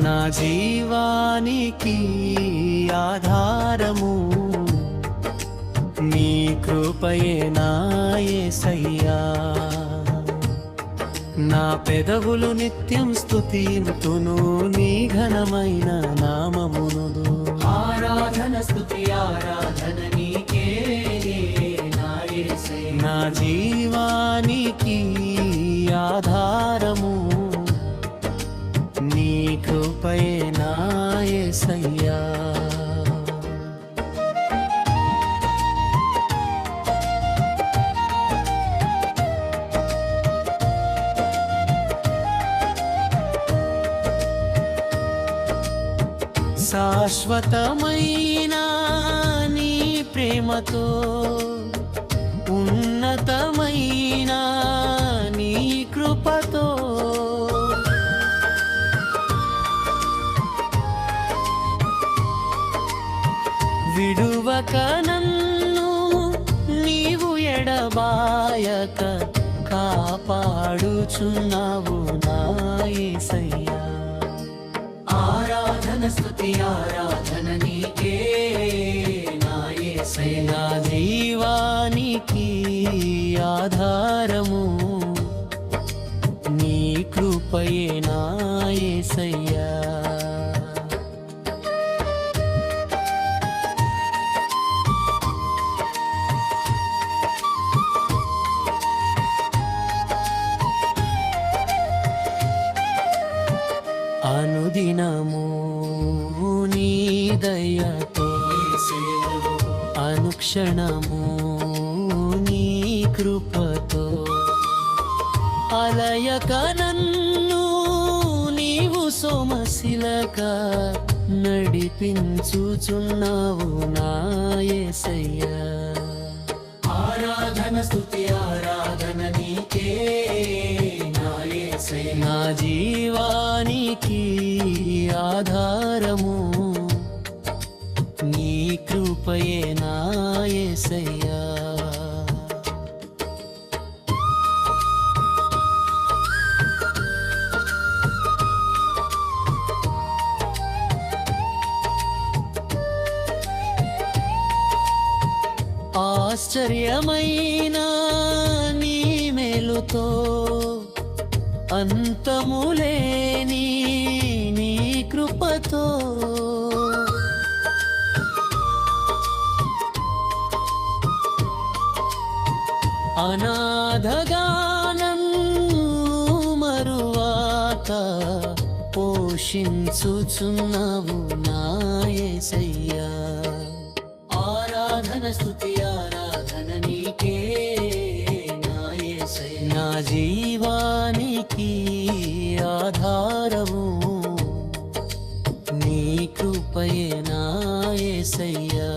నా జీవానికి ఆధారము నీ కృపయే నా యేసయ్యా. నా పెదవులు నిత్యం స్తుతింతును నీ ఘనమైన నామమును. ఆరాధన స్తుతి ఆరాధన నీకే నా యేసయ్యా. నా జీవానికి ఆధారము నీ కృపయే నా యేసయ్యా. శాశ్వతమైన నీ ప్రేమతో ఉన్నతమైన నీ కృపతో విడువక నన్ను నీవు ఎడబాయక కాపాడుచున్నావు నా యేసయ్యా. ఆరాధన స్తుతి ఆరాధన నీకే నా యేసయ్యా. నా జీవానికి ఆధారము నీ కృపయే నా యేసయ్యా. అనుదినము నీ దయతో అనుక్షణము నీ కృపతో అలయక నన్ను నీవు సోమశిలక నడిపించుచున్నావు నా యేసయ్యా. ఆరాధన స్తుతి ఆరాధన నీకే నా యేసయ్యా. నా జీవానికి ఆధారము నీ కృపయే నా యేసయ్యా. ఆశ్చర్యమైన నీ మేలుతో అంతములేని నీ కృపతో అనాథగా నన్ను మరువాక పోషించుచున్నావు నా యేసయ్యా. ఆరాధన స్తుతి ఆరాధన నీకే నా యేసయ్యా. నా జీవానికి ఆధారము నీ కృపయే నా యేసయ్యా.